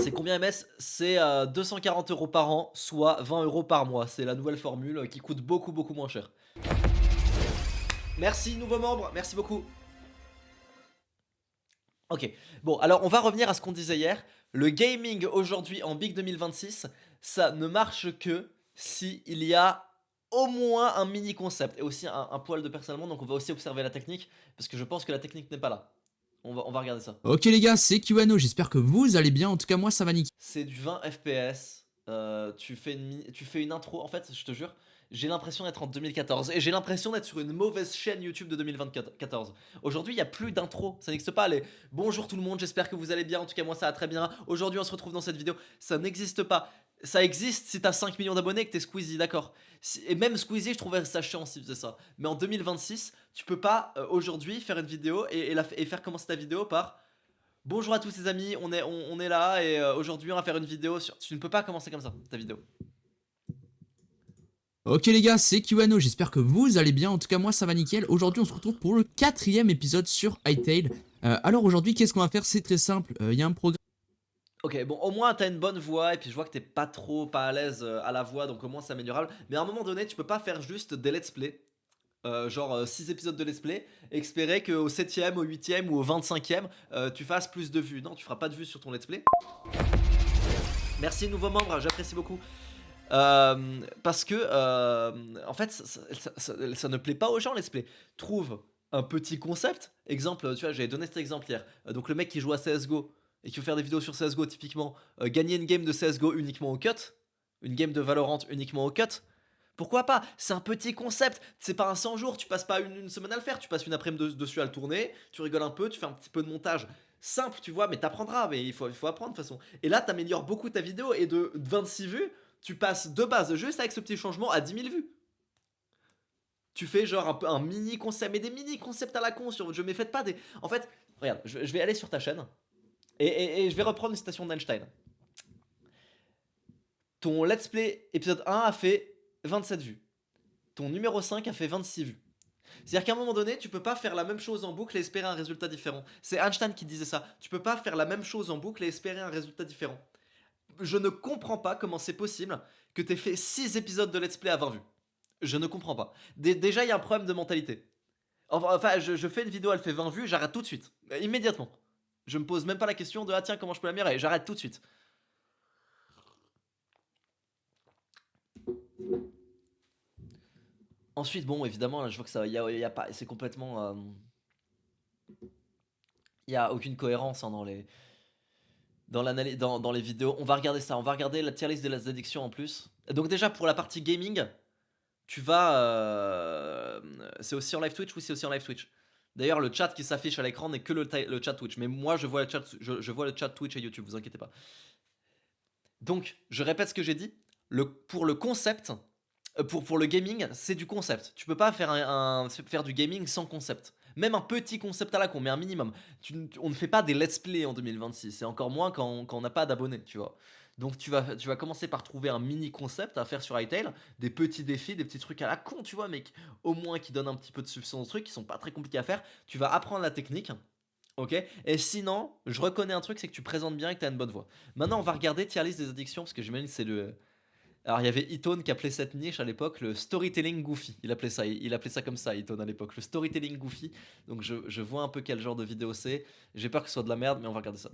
C'est combien MS? C'est 240 € par an, soit 20 € par mois. C'est la nouvelle formule qui coûte beaucoup, beaucoup moins cher. Merci, nouveau membre, merci beaucoup. Ok, bon, alors on va revenir à ce qu'on disait hier. Le gaming aujourd'hui en Big 2026, ça ne marche que si il y a au moins un mini concept et aussi un poil de personnellement. Donc on va aussi observer la technique parce que je pense que la technique n'est pas là. On va regarder ça. Ok les gars, c'est QAno, j'espère que vous allez bien, en tout cas moi ça va nickel. C'est du 20 FPS. Tu fais une intro. En fait, je te jure, j'ai l'impression d'être en 2014 et j'ai l'impression d'être sur une mauvaise chaîne YouTube de 2024. Aujourd'hui, il n'y a plus d'intro. Ça n'existe pas. Les bonjour tout le monde, j'espère que vous allez bien. En tout cas, moi, ça va très bien. Aujourd'hui, on se retrouve dans cette vidéo. Ça n'existe pas. Ça existe si t'as 5 millions d'abonnés et que t'es Squeezie, d'accord. Et même Squeezie, je trouverais ça chiant s'il faisait ça. Mais en 2026, tu peux pas aujourd'hui faire une vidéo et faire commencer ta vidéo par bonjour à tous les amis, on est là et aujourd'hui on va faire une vidéo sur... Tu ne peux pas commencer comme ça, ta vidéo. Ok les gars, c'est QAno, j'espère que vous allez bien, en tout cas moi ça va nickel. Aujourd'hui on se retrouve pour le 4e épisode sur Hytale. Alors aujourd'hui qu'est-ce qu'on va faire? C'est très simple, il y a un programme. Ok, bon, au moins t'as une bonne voix et puis je vois que t'es pas à l'aise à la voix, donc au moins c'est améliorable. Mais à un moment donné, tu peux pas faire juste des let's play, genre 6 épisodes de let's play, et espérer qu'au 7ème, au 8ème ou au 25ème, tu fasses plus de vues. Non, tu feras pas de vues sur ton let's play. Merci nouveau membre, j'apprécie beaucoup. Parce que, en fait, ça ne plaît pas aux gens, let's play. Trouve un petit concept. Exemple, tu vois, j'avais donné cet exemple hier. Donc, le mec qui joue à CSGO et qui veut faire des vidéos sur CSGO, typiquement, gagner une game de CSGO uniquement au cut, une game de Valorant uniquement au cut. Pourquoi pas? C'est un petit concept. C'est pas un 100 jours, tu passes pas une semaine à le faire. Tu passes une après-midi dessus à le tourner, tu rigoles un peu, tu fais un petit peu de montage simple, tu vois, mais t'apprendras, mais il faut apprendre de toute façon. Et là, t'améliores beaucoup ta vidéo et de 26 vues, tu passes de base juste avec ce petit changement à 10 000 vues. Tu fais genre un peu un mini concept, mais des mini concepts à la con sur je mais faites pas des. En fait, regarde, je vais aller sur ta chaîne et je vais reprendre une citation d'Einstein. Ton let's play épisode 1 a fait 27 vues. Ton numéro 5 a fait 26 vues. C'est-à-dire qu'à un moment donné, tu peux pas faire la même chose en boucle et espérer un résultat différent. C'est Einstein qui disait ça. Tu peux pas faire la même chose en boucle et espérer un résultat différent. Je ne comprends pas comment c'est possible que t'aies fait 6 épisodes de let's play à 20 vues. Je ne comprends pas. Déjà, il y a un problème de mentalité. Enfin, je fais une vidéo, elle fait 20 vues, j'arrête tout de suite. Immédiatement. Je me pose même pas la question de ah tiens, comment je peux l'améliorer. J'arrête tout de suite. Ensuite, bon, évidemment, là, je vois que ça, y a pas, c'est complètement, il y a aucune cohérence hein, dans les vidéos. On va regarder ça. On va regarder la tier list des addictions en plus. Donc déjà pour la partie gaming, tu vas, c'est aussi en live Twitch. Oui, c'est aussi en live Twitch. D'ailleurs, le chat qui s'affiche à l'écran n'est que le chat Twitch. Mais moi, je vois le chat, je vois le chat Twitch et YouTube. Vous inquiétez pas. Donc, je répète ce que j'ai dit. Pour le concept, pour le gaming, c'est du concept. Tu peux pas faire, faire du gaming sans concept. Même un petit concept à la con, mais un minimum. On ne fait pas des let's play en 2026, et encore moins quand on n'a pas d'abonnés, tu vois. Donc tu vas commencer par trouver un mini concept à faire sur Hytale, des petits défis, des petits trucs à la con, tu vois, mais au moins qui donnent un petit peu de substance au truc, qui sont pas très compliqués à faire. Tu vas apprendre la technique, ok. Et sinon, je reconnais un truc, c'est que tu présentes bien et que tu as une bonne voix. Maintenant, on va regarder tier list des addictions, parce que j'imagine que c'est le, alors il y avait Eton qui appelait cette niche à l'époque le storytelling goofy. Il appelait ça comme ça, Eton à l'époque, le storytelling goofy. Donc je vois un peu quel genre de vidéo c'est. J'ai peur que ce soit de la merde, mais on va regarder ça.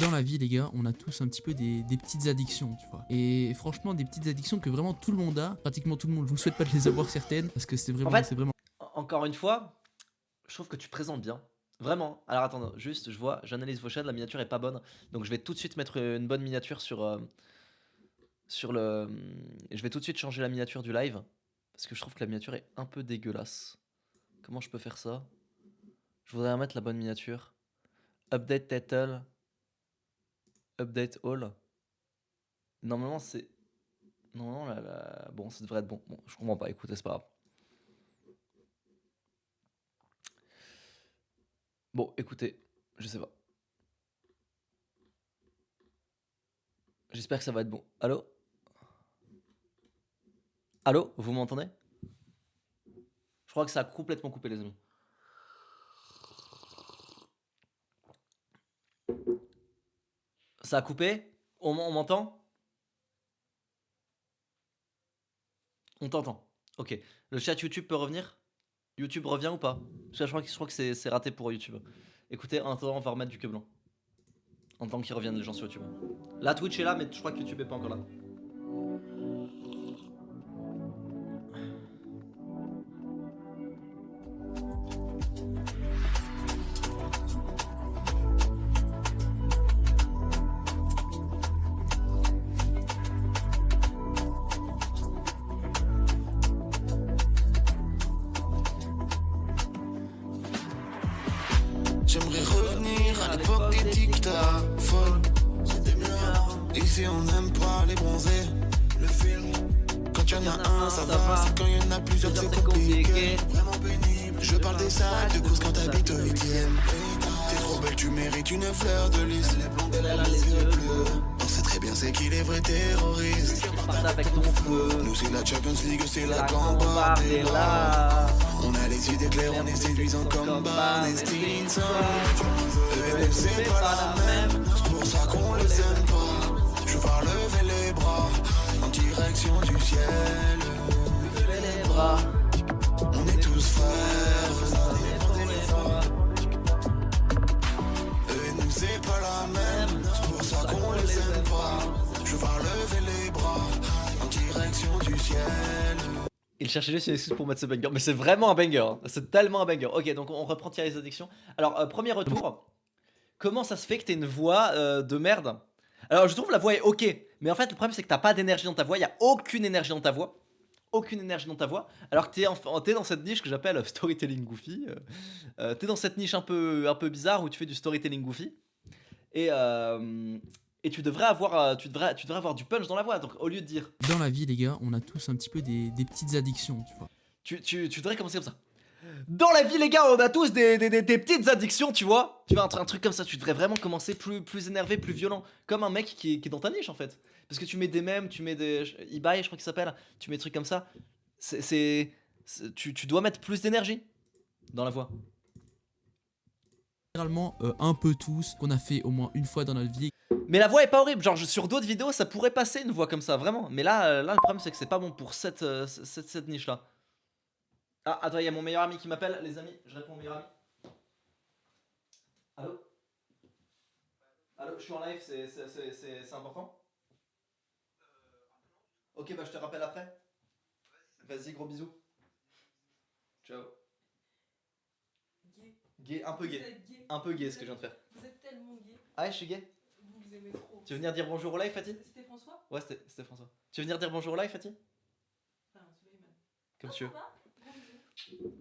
Dans la vie les gars, on a tous un petit peu des petites addictions, tu vois. Et franchement des petites addictions que vraiment tout le monde a, pratiquement tout le monde. Je vous souhaite pas de les avoir certaines, parce que En c'est fait, vraiment... encore une fois, je trouve que tu présentes bien. Vraiment. Alors attends, juste, j'analyse vos chaînes, la miniature est pas bonne. Donc je vais tout de suite mettre une bonne miniature sur le. Je vais tout de suite changer la miniature du live. Parce que je trouve que la miniature est un peu dégueulasse. Comment je peux faire ça? Je voudrais mettre la bonne miniature. Update title. Update all. Normalement, c'est. Normalement, bon, ça devrait être bon. Bon, je comprends pas, écoutez, c'est pas grave. Bon, écoutez, je sais pas. J'espère que ça va être bon. Allô? Allô? Vous m'entendez? Je crois que ça a complètement coupé, les amis. Ça a coupé? On m'entend? On t'entend. Ok. Le chat YouTube peut revenir? YouTube revient ou pas? Parce que je crois que c'est raté pour YouTube. Écoutez, en attendant, on va remettre du que blanc. En tant qu'ils reviennent les gens sur YouTube. Là, Twitch est là, mais je crois que YouTube est pas encore là. J'aimerais revenir à l'époque des dictaphones. C'était mieux avant. Ici on n'aime pas les bronzés. Le film, quand y'en a un ça va, c'est quand y'en a plusieurs c'est compliqué. Vraiment pénible. Je parle des sacs de course quand t'habites au 8ème. T'es trop belle, tu mérites une fleur de lys. Elle est blonde, elle a les yeux bleus. On sait très bien c'est qui les vrais terroristes. Parle avec ton feu. Nous c'est la Champions League, c'est la Gambardella. On a les idées claires, on est séduisants comme Barney Stinson. Eux c'est pas la même, c'est pour ça qu'on les aime pas. Je veux voir lever les bras en direction du ciel. Lever les bras, on est tous frères, on est forts. Eux et nous c'est pas la même, c'est pour ça qu'on les aime pas. Je veux voir lever les bras en direction du ciel. Il cherchait juste une excuse pour mettre ce banger, mais c'est vraiment un banger, hein. C'est tellement un banger. Ok, donc on reprend tirer les addictions. Alors, premier retour, comment ça se fait que t'aies une voix de merde? Alors, je trouve la voix est ok, mais en fait, le problème c'est que t'as pas d'énergie dans ta voix, il y a aucune énergie dans ta voix. Aucune énergie dans ta voix, alors que t'es dans cette niche que j'appelle storytelling goofy. T'es dans cette niche un peu bizarre où tu fais du storytelling goofy. Et tu devrais avoir du punch dans la voix. Donc au lieu de dire Dans la vie, les gars, on a tous un petit peu des petites addictions, tu vois. tu devrais commencer comme ça. Dans la vie, les gars, on a tous des petites addictions, tu vois. Tu vois, un truc comme ça, tu devrais vraiment commencer plus énervé, plus violent. Comme un mec qui est dans ta niche en fait. Parce que tu mets des mèmes, tu mets des. Ibai, je crois qu'il s'appelle. Tu mets des trucs comme ça. Tu dois mettre plus d'énergie dans la voix. Généralement, un peu tous, qu'on a fait au moins une fois dans notre vie. Mais la voix est pas horrible, genre sur d'autres vidéos ça pourrait passer une voix comme ça, vraiment. Mais là le problème c'est que c'est pas bon pour cette niche là. Ah attends, il y a mon meilleur ami qui m'appelle, les amis, je réponds au meilleur ami. Allô? Allô, je suis en live, c'est important? Ok, bah je te rappelle après. Vas-y, gros bisous. Ciao. Gay, un peu gay. Un peu gay ce que je viens de faire. Vous êtes tellement gay. Ah ouais, je suis gay. Vous aimez trop. Tu veux venir dire bonjour au live, Fatih? C'était François? Ouais, c'était François. Tu veux venir dire bonjour au live, Fatih? Enfin, Suleiman. Comme tu veux. Ça va? Bon bisous.